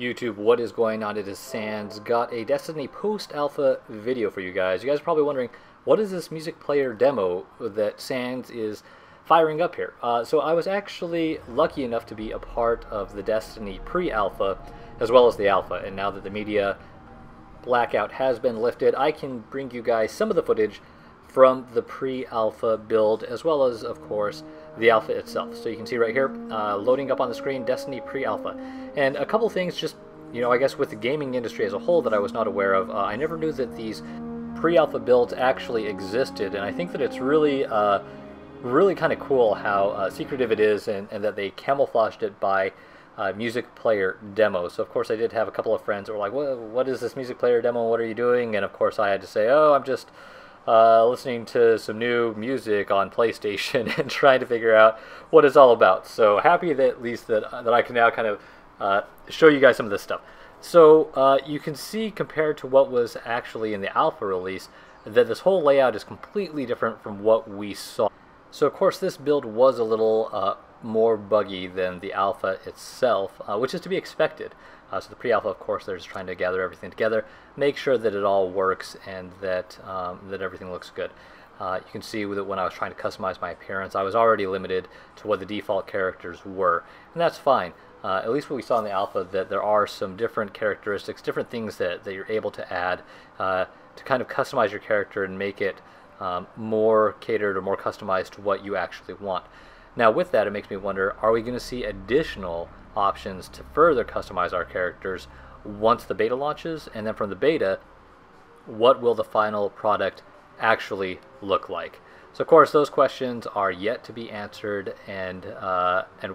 YouTube, what is going on? It is sandz. Got a Destiny post-alpha video for you guys. You guys are probably wondering, what is this music player demo that sandz is firing up here? So I was actually lucky enough to be a part of the Destiny pre-alpha as well as the alpha, and now that the media blackout has been lifted, I can bring you guys some of the footage from the pre-alpha build as well as, of course, the alpha itself. So you can see right here, loading up on the screen, Destiny pre-alpha. And a couple things just, I guess with the gaming industry as a whole that I was not aware of. I never knew that these pre-alpha builds actually existed, and I think that it's really really kind of cool how secretive it is, and that they camouflaged it by music player demo. So of course I did have a couple of friends that were like, what is this music player demo, what are you doing? And of course I had to say, oh, I'm just listening to some new music on PlayStation and trying to figure out what it's all about. So happy that at least that I can now kind of show you guys some of this stuff. So you can see, compared to what was actually in the alpha release, that this whole layout is completely different from what we saw. So of course this build was a little more buggy than the alpha itself, which is to be expected. So the pre-alpha, of course, they're just trying to gather everything together, make sure that it all works and that that everything looks good. You can see that when I was trying to customize my appearance, I was already limited to what the default characters were, and that's fine. At least what we saw in the alpha, that there are some different characteristics, different things that you're able to add to kind of customize your character and make it more catered or more customized to what you actually want. Now with that, it makes me wonder, are we going to see additional options to further customize our characters once the beta launches? And then from the beta, what will the final product actually look like? So of course those questions are yet to be answered, and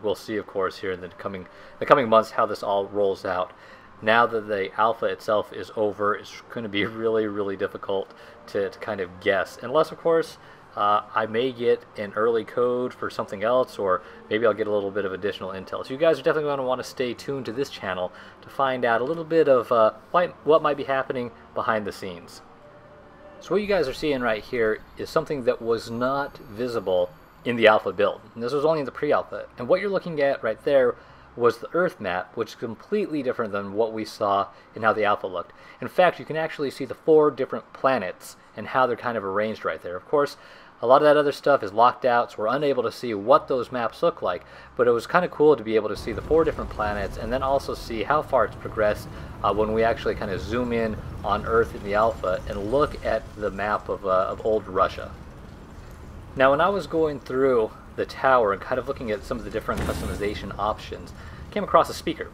we'll see, of course, here in the coming months how this all rolls out. Now that the alpha itself is over, it's going to be really, really difficult to kind of guess, unless, of course, I may get an early code for something else, or maybe I'll get a little bit of additional intel. So you guys are definitely going to want to stay tuned to this channel to find out a little bit of what might be happening behind the scenes. So what you guys are seeing right here is something that was not visible in the alpha build. And this was only in the pre-alpha. And what you're looking at right there was the Earth map, which is completely different than what we saw in how the alpha looked. In fact, you can actually see the 4 different planets and how they're kind of arranged right there. Of course, a lot of that other stuff is locked out, so we're unable to see what those maps look like, but it was kind of cool to be able to see the 4 different planets and then also see how far it's progressed when we actually kind of zoom in on Earth in the alpha and look at the map of old Russia. Now when I was going through the tower and kind of looking at some of the different customization options, I came across a speaker,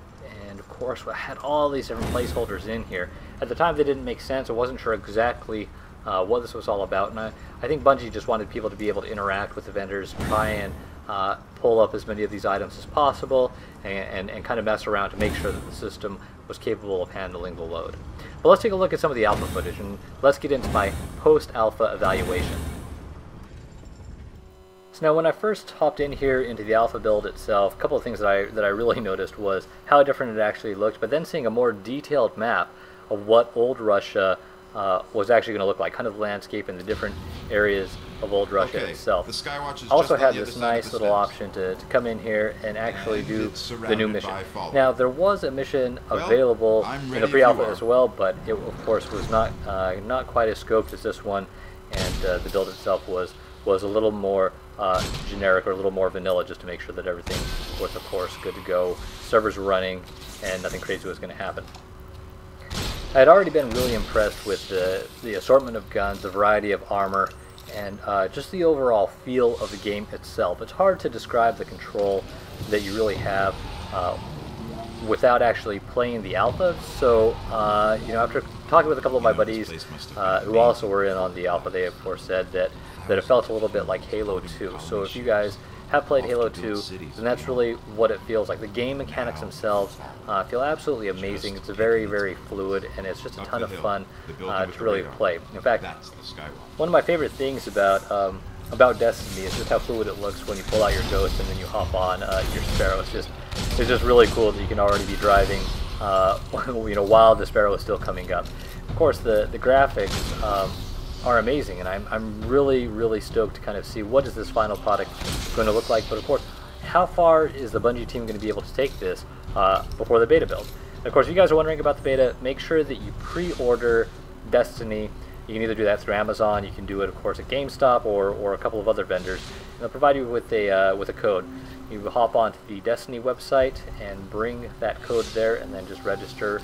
and of course I had all these different placeholders in here. At the time they didn't make sense. I wasn't sure exactly what this was all about, and I think Bungie just wanted people to be able to interact with the vendors, try and pull up as many of these items as possible, and kind of mess around to make sure that the system was capable of handling the load. But let's take a look at some of the alpha footage, and let's get into my post-alpha evaluation. So now when I first hopped in here into the alpha build itself, a couple of things that I really noticed was how different it actually looked, but then seeing a more detailed map of what old Russia was actually going to look like, kind of the landscape and the different areas of old Russia itself. The Skywatch is also just had this nice little option to come in here and actually do the new mission. Now there was a mission available in the pre-alpha as well, but it of course was not quite as scoped as this one, and the build itself was a little more generic, or a little more vanilla, just to make sure that everything was, of course, good to go, servers were running, and nothing crazy was going to happen. I had already been really impressed with the assortment of guns, the variety of armor, and just the overall feel of the game itself. It's hard to describe the control that you really have without actually playing the alpha. So, after talking with a couple of my buddies who also were in on the alpha, they of course said that it felt a little bit like Halo 2. So if you guys have played Halo 2, then that's really what it feels like. The game mechanics themselves feel absolutely amazing. It's very, very fluid, and it's just a ton of fun to really play. In fact, one of my favorite things about Destiny is just how fluid it looks when you pull out your Ghost and then you hop on your Sparrow. It's just really cool that you can already be driving while the Sparrow is still coming up. Of course, the graphics are amazing, and I'm really, really stoked to kind of see what is this final product going to look like. But of course, how far is the Bungie team going to be able to take this before the beta build? And of course, if you guys are wondering about the beta, make sure that you pre-order Destiny. You can either do that through Amazon, you can do it, of course, at GameStop or a couple of other vendors. And they'll provide you with a code. You hop onto the Destiny website and bring that code there, and then just register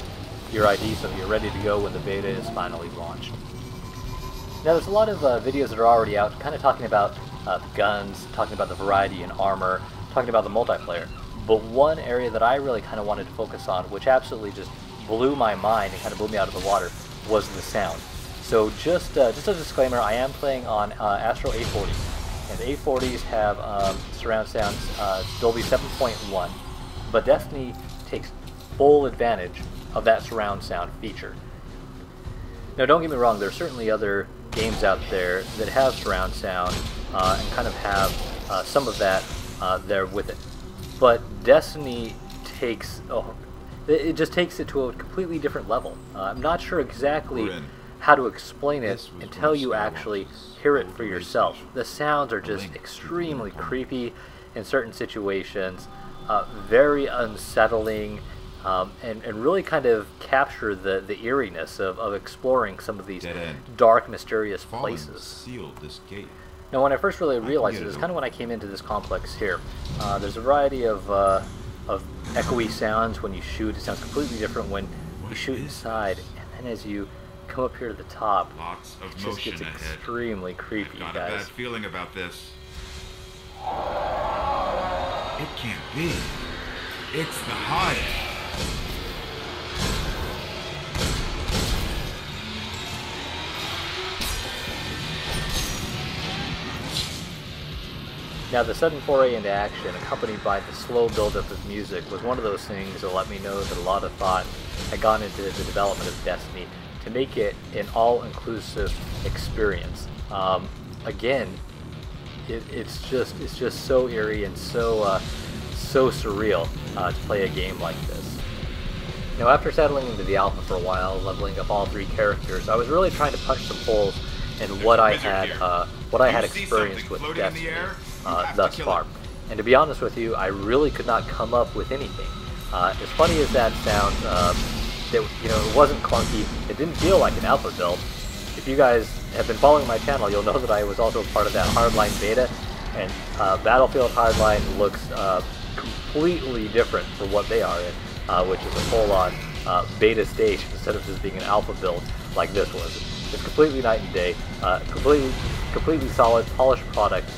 your ID so that you're ready to go when the beta is finally launched. Now, there's a lot of videos that are already out, kind of talking about the guns, talking about the variety in armor, talking about the multiplayer. But one area that I really kind of wanted to focus on, which absolutely just blew my mind and kind of blew me out of the water, was the sound. So just a disclaimer, I am playing on Astro A40, and the A40s have surround sounds Dolby 7.1, but Destiny takes full advantage of that surround sound feature. Now, don't get me wrong, there are certainly other games out there that have surround sound and kind of have some of that there with it. But Destiny takes, it just takes it to a completely different level. I'm not sure exactly how to explain it until you actually hear it for yourself. The sounds are just extremely creepy in certain situations, very unsettling, and really kind of capture the eeriness of exploring some of these dark, mysterious places. Now, when I first really realized it was kind of when I came into this complex here. There's a variety of echoey sounds when you shoot. It sounds completely different when you shoot inside, and then as you come up here to the top, it just gets extremely creepy, guys. I've got a bad feeling about this. It can't be. It's the hive. Now, the sudden foray into action, accompanied by the slow buildup of music, was one of those things that let me know that a lot of thought had gone into the development of Destiny to make it an all-inclusive experience. Again, it's just so eerie and so surreal to play a game like this. Now, after settling into the alpha for a while, leveling up all 3 characters, I was really trying to punch some holes in what I had experienced with Destiny thus far. And to be honest with you, I really could not come up with anything. As funny as that sounds, it wasn't clunky. It didn't feel like an alpha build. If you guys have been following my channel, you'll know that I was also part of that Hardline beta, and Battlefield Hardline looks completely different from what they are in, which is a full-on beta stage instead of just being an alpha build like this was. It's completely night and day. Completely solid, polished product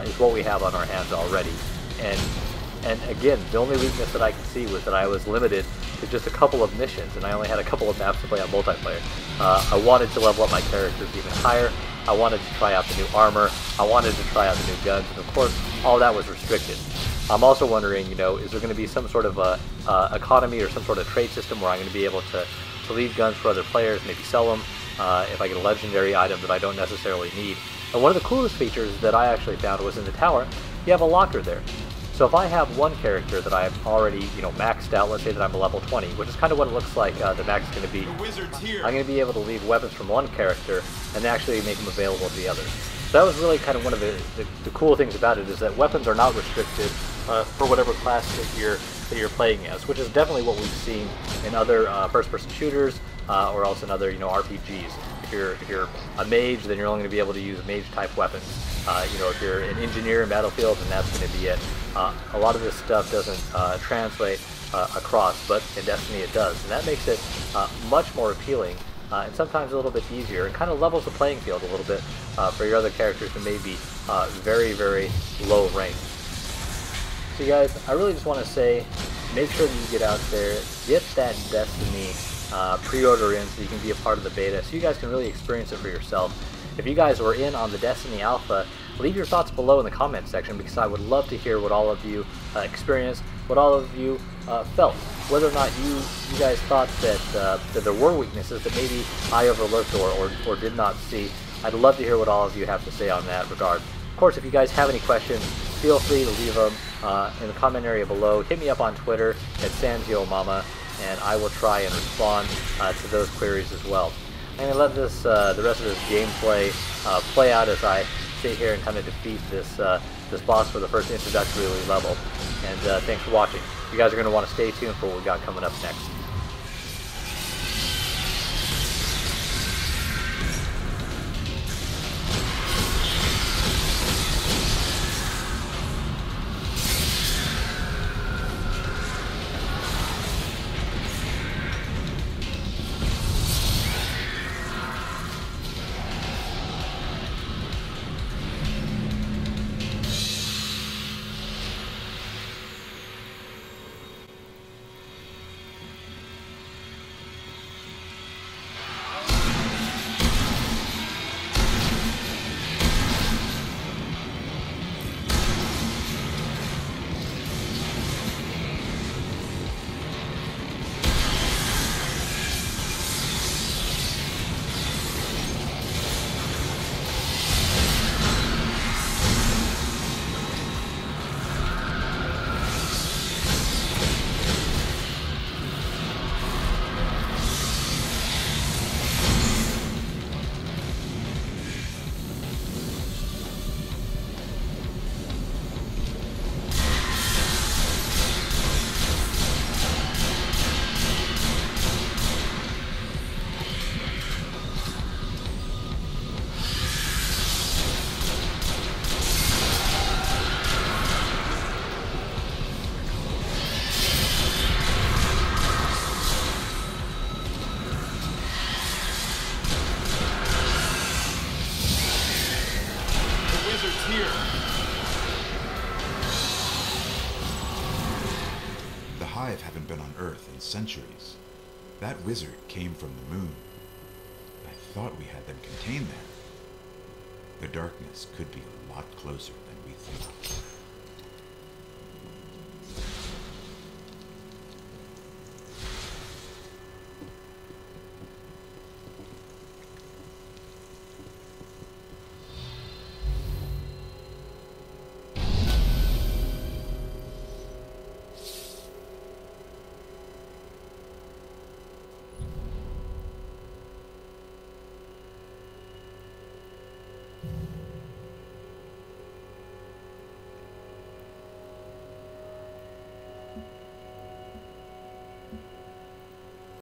is what we have on our hands already. And again, the only weakness that I could see was that I was limited to just a couple of missions, and I only had a couple of maps to play on multiplayer. I wanted to level up my characters even higher. I wanted to try out the new armor. I wanted to try out the new guns, and of course, all that was restricted. I'm also wondering, is there going to be some sort of economy or some sort of trade system where I'm going to be able to leave guns for other players, maybe sell them if I get a legendary item that I don't necessarily need. And one of the coolest features that I actually found was in the tower, you have a locker there. So if I have one character that I've already, maxed out, let's say that I'm a level 20, which is kind of what it looks like the max is going to be, I'm going to be able to leave weapons from one character and actually make them available to the others. So that was really kind of one of the cool things about it, is that weapons are not restricted for whatever class that you're playing as, which is definitely what we've seen in other first-person shooters or else in other RPGs. If you're a mage, then you're only going to be able to use mage-type weapons. If you're an engineer in Battlefield, then that's going to be it. A lot of this stuff doesn't translate across, but in Destiny it does, and that makes it much more appealing and sometimes a little bit easier, and kind of levels the playing field a little bit for your other characters that may be very, very low ranked. So you guys, I really just want to say, make sure that you get out there, get that Destiny pre-order in so you can be a part of the beta, so you guys can really experience it for yourself. If you guys were in on the Destiny Alpha, leave your thoughts below in the comment section, because I would love to hear what all of you experienced, what all of you felt. Whether or not you guys thought that there were weaknesses that maybe I overlooked or did not see. I'd love to hear what all of you have to say on that regard. Of course, if you guys have any questions, feel free to leave them in the comment area below. Hit me up on Twitter at sandz, and I will try and respond to those queries as well. I'm going to let this the rest of this gameplay play out as I sit here and kind of defeat this boss for the first introductory level. And thanks for watching. You guys are going to want to stay tuned for what we got coming up next. alive haven't been on Earth in centuries. That wizard came from the moon. I thought we had them contained there. The darkness could be a lot closer than we think.